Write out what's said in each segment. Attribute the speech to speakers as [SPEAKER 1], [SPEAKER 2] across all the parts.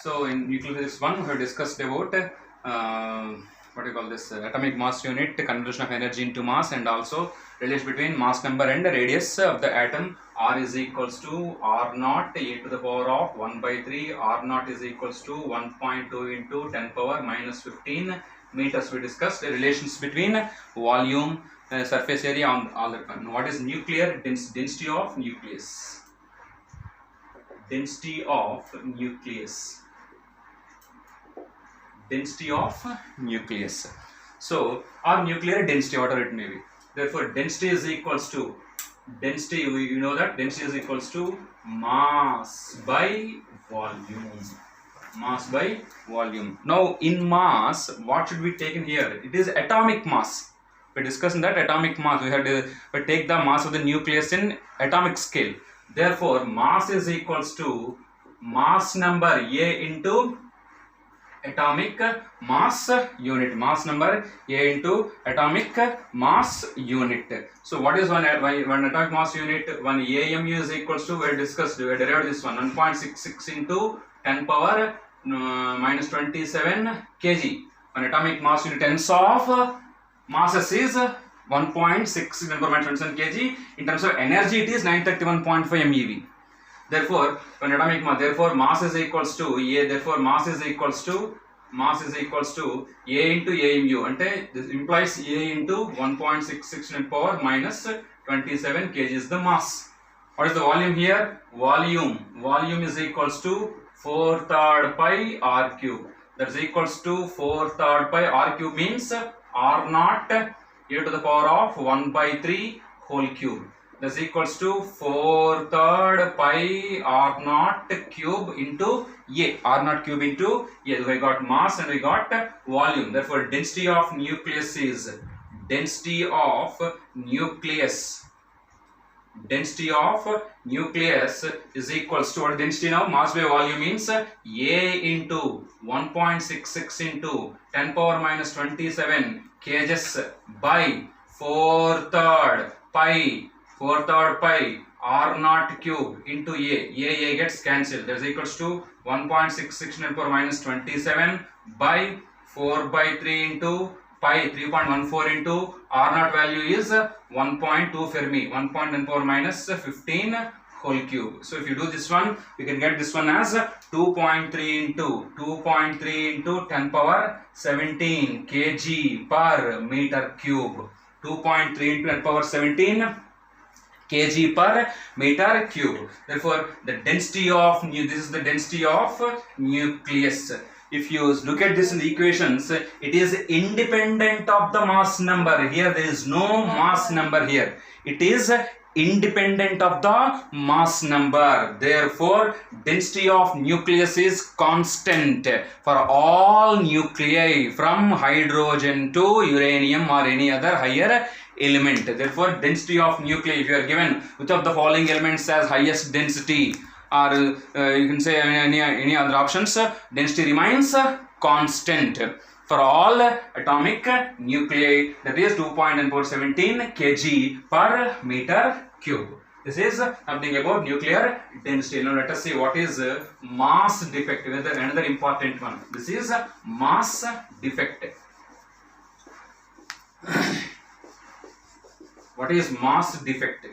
[SPEAKER 1] So in nuclear physics 1, we have discussed about what do you call this atomic mass unit, conversion of energy into mass, and also relation between mass number and the radius of the atom. R is equals to R naught a to the power of 1 by 3. R naught is equals to 1.2 into 10 power minus 15 meters. We discussed the relations between volume, surface area, on all that. What is nuclear density of nucleus? Density of nucleus. Density of nucleus. So, or nuclear density, whatever it may be. Therefore, density is equals to density. You know that density is equals to mass by volume. Mass by volume. Now, in mass, what should be taken here? It is atomic mass. We discussed that atomic mass. We had to take the mass of the nucleus in atomic scale. Therefore, mass is equals to mass number A into atomic mass unit. Mass number A into atomic mass unit. So, what is one atomic mass unit? One AMU is equals to, we discussed, we derived this one, 1.66 into 10 power minus 27 kg. One atomic mass unit tens of masses is 1.6 10 power minus 27 kg. In terms of energy, it is 931.5 MeV. Therefore, when atomic mass, therefore mass is equals to A. Therefore, mass is equals to A into AMU. Ante this implies A into 1.66 10 power minus 27 kg is the mass. What is the volume here? Volume is equals to 4/3 pi R cube. That is equals to 4/3 pi R cube means R naught a to the power of 1 by 3 whole cube. That's equals to 4/3 pi R naught cube into A. R naught cube into A. We got mass and we got volume. Therefore, density of nucleus is density of nucleus. Density of nucleus is equals to what density now? Mass by volume means A into 1.66 into 10 power minus 27 kgs by 4/3 pi R naught cube into A gets cancelled. That is equals to 1.66 10 power minus 27 by 4 by 3 into pi 3.14 into R naught value is 1.2 Fermi, 1.10 power minus 15 whole cube. So if you do this one, we can get this one as 2.3 into 10 power 17 kg per meter cube. 2.3 into 10 power 17 kg per meter cube. Therefore, the density of this is the density of nucleus. If you look at this in the equations, it is independent of the mass number. Here there is no mass number here. It is independent of the mass number. Therefore, density of nucleus is constant for all nuclei from hydrogen to uranium or any other higher element. Therefore, density of nuclei, if you are given which of the following elements as highest density, or you can say any other options, density remains constant for all atomic nuclei, that is 2.17 kg per meter cube. This is something about nuclear density. Now let us see what is mass defect, another important one. This is mass defect. What is mass defect?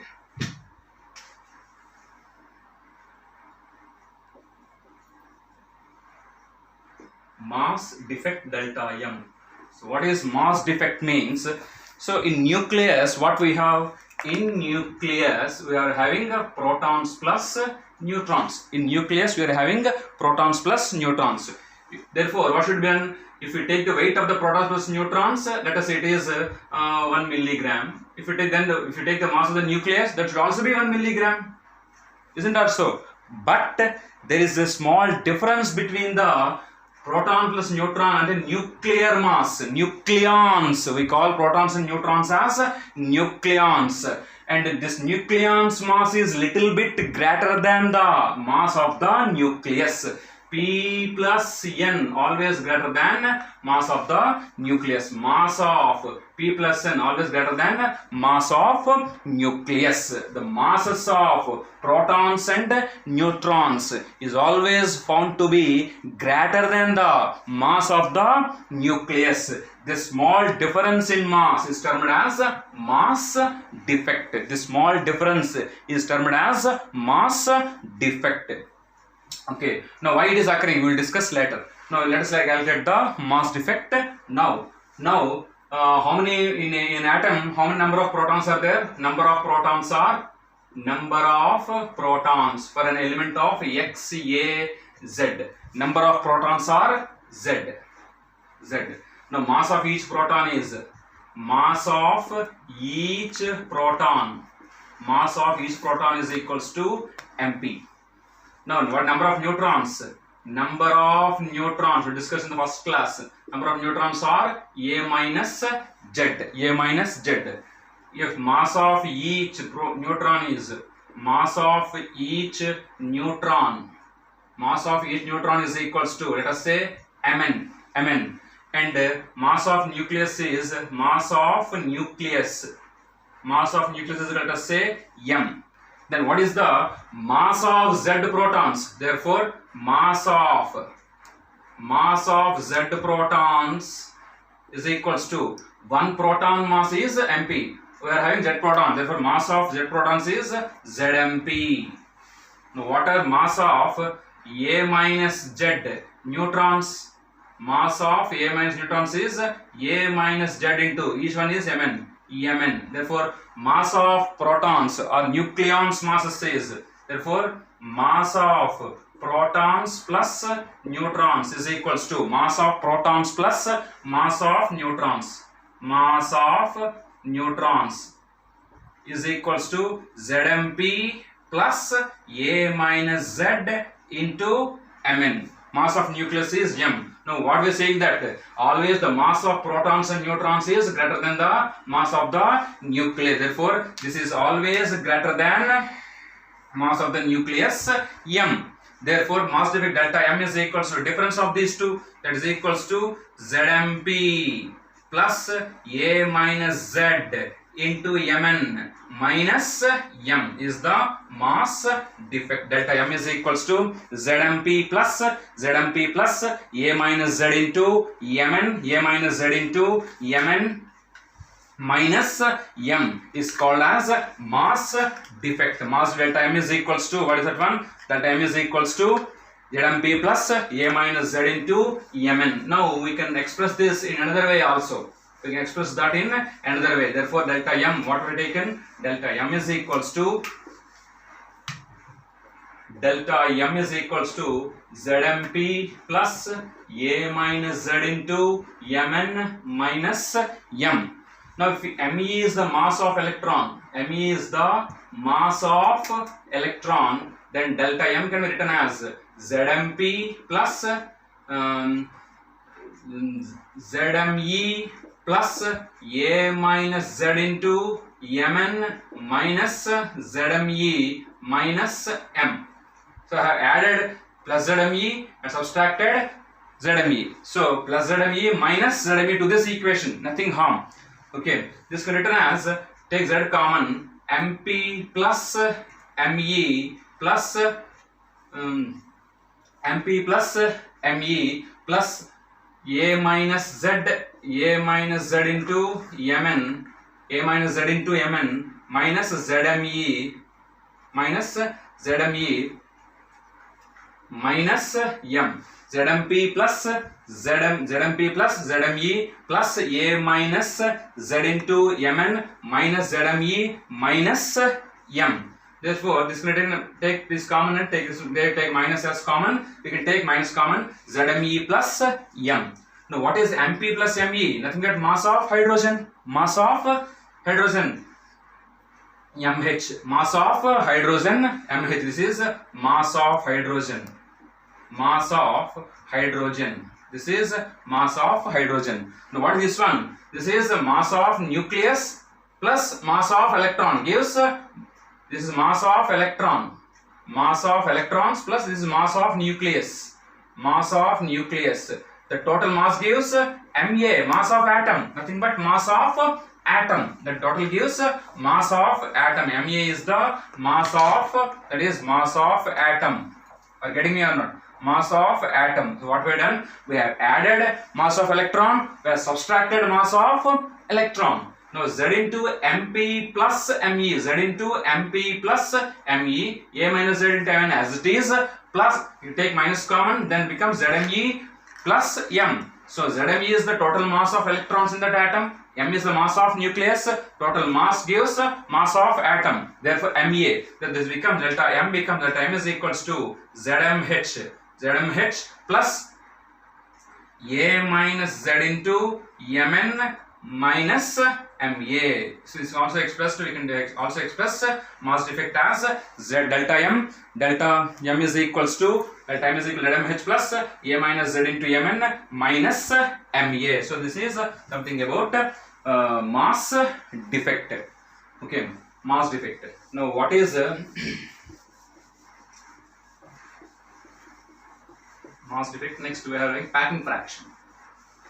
[SPEAKER 1] Mass defect delta M. So what is mass defect means? So in nucleus, what we have? In nucleus, we are having protons plus neutrons. In nucleus, we are having protons plus neutrons. Therefore, what should be done? If we take the weight of the protons plus neutrons, let us say it is 1 milligram. If you take the mass of the nucleus, that should also be 1 milligram. Isn't that so? But there is a small difference between the proton plus neutron and the nuclear mass. Nucleons. We call protons and neutrons as nucleons. And this nucleon's mass is little bit greater than the mass of the nucleus. P plus N always greater than mass of the nucleus. Mass of P plus N always greater than mass of nucleus. The masses of protons and neutrons is always found to be greater than the mass of the nucleus. This small difference in mass is termed as mass defect. This small difference is termed as mass defect. Okay, now why it is occurring we will discuss later. Now let us calculate the mass defect. Now how many in atom, how many number of protons are there? Number of protons for an element of X, A, Z. Number of protons are Z. Now mass of each proton is is equals to MP. Now, what number of neutrons? Number of neutrons we discussed in the first class. Number of neutrons are A minus Z. If mass of each neutron is is equals to, let us say, Mn, and mass of nucleus is mass of nucleus is, let us say, M. Then what is the mass of Z protons? Therefore, mass of Z protons is equals to 1 proton mass is MP. We are having Z proton. Therefore, mass of Z protons is ZMP. Now, what are mass of A minus Z neutrons? Mass of A minus neutrons is A minus Z into each one is Mn. Mn. Therefore, mass of protons or nucleons masses is, therefore mass of protons plus neutrons is equals to mass of protons plus mass of neutrons. Mass of neutrons is equals to ZMP plus A minus Z into Mn. Mass of nucleus is M. Now what we are saying that always the mass of protons and neutrons is greater than the mass of the nucleus. Therefore, this is always greater than mass of the nucleus M. Therefore, mass defect delta M is equals to difference of these two, that is equals to ZMP plus A minus Z into Mn minus M is the mass defect. Delta M is equals to ZMP plus A minus Z into Mn, A minus Z into Mn minus M is called as mass defect. Mass delta M is equals to, what is that one? Delta M is equals to ZMP plus A minus Z into Mn. Now we can express this in another way also. We can express that in another way. Therefore, delta M, what we taken? Delta M is equals to ZMP plus A minus Z into Mn minus M. Now, if Me is the mass of electron, then delta M can be written as ZMP plus ZME plus A minus Z into Mn minus ZME minus M. So I have added plus ZME and subtracted ZME. So plus ZME minus ZME to this equation, nothing harm. Okay, this can be written as, take Z common, MP plus ME plus MP plus ME plus A minus Z into Mn, minus ZME minus M. ZMP plus ZME plus A minus Z into Mn minus ZME minus M. Therefore, this can take this common and take minus as common. We can take minus common, ZME plus M. Now, what is MP plus ME? Nothing but mass of hydrogen. Mass of hydrogen, MH. Mass of hydrogen, MH. This is mass of hydrogen. Mass of hydrogen. This is mass of hydrogen. Now, what is this one? This is the mass of nucleus plus mass of electron gives. This is mass of electron. Mass of electrons plus this is mass of nucleus. mass of nucleus. The total mass gives Ma, mass of atom, nothing but mass of atom. The total gives mass of atom. Ma is the mass of, that is mass of atom. Are you getting me or not? Mass of atom. So what we have done? We have added mass of electron, we have subtracted mass of electron. Now Z into Mp plus Me, Z into Mp plus Me, A minus Z into Mn as it is, plus you take minus common, then becomes Zme plus M. So Zme is the total mass of electrons in that atom, M is the mass of nucleus, total mass gives mass of atom, therefore Ma, then this becomes delta M becomes delta M is equals to Zmh plus A minus Z into Mn minus Ma. So this is also expressed, we can also express mass defect as Z delta M is equals to delta M is equal to Zmh plus A minus Z into Mn minus Ma. So this is something about mass defect. Okay, mass defect. Now what is mass defect? Next we are having packing fraction.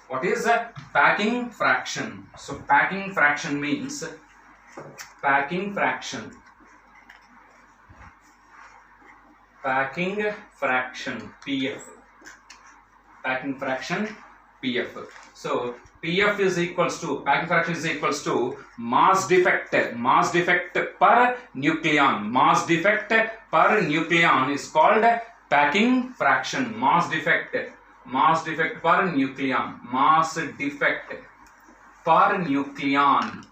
[SPEAKER 1] What is packing fraction? So packing fraction means packing fraction PF. Packing fraction PF. So PF is equals to, packing fraction is equals to mass defect per nucleon. Mass defect per nucleon is called packing fraction. Mass defect per nucleon. Mass defect per nucleon.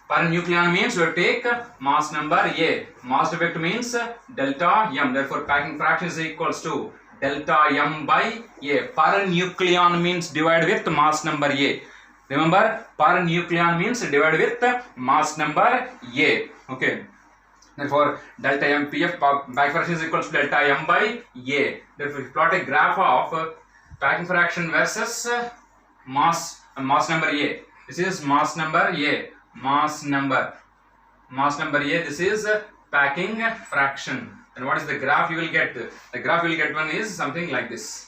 [SPEAKER 1] Per nucleon means we take mass number A. Mass defect means delta M. Therefore, packing fraction is equals to delta M by A. Per nucleon means divide with mass number A. Remember, per nucleon means divide with mass number A. Okay. Therefore, delta M PF packing fraction is equals to delta M by A. Therefore, if you plot a graph of packing fraction versus mass number A. This is mass number A. Mass number A. This is packing fraction. And what is the graph you will get? The graph you will get one is something like this.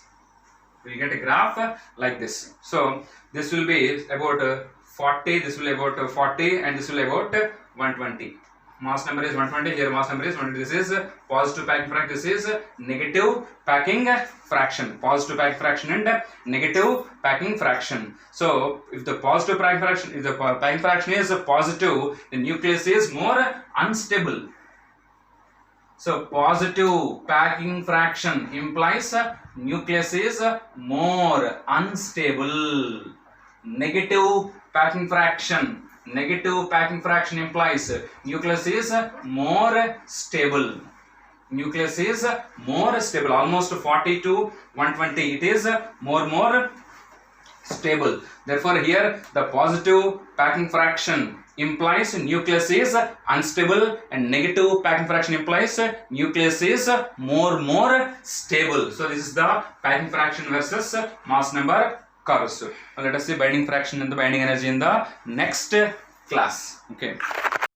[SPEAKER 1] We will get a graph like this. So this will be about 40. This will be about 40, and this will be about 120. Mass number is 120, here mass number is 120. This is positive packing fraction, this is negative packing fraction. Positive packing fraction and negative packing fraction. So if the positive packing fraction, if the packing fraction is positive, the nucleus is more unstable. So positive packing fraction implies nucleus is more unstable. Negative packing fraction implies nucleus is more stable. Nucleus is more stable, almost 40 to 120. It is more stable. Therefore, here the positive packing fraction implies nucleus is unstable, and negative packing fraction implies nucleus is more stable. So this is the packing fraction versus mass number curves. Let us see binding fraction and the binding energy in the next class. Okay.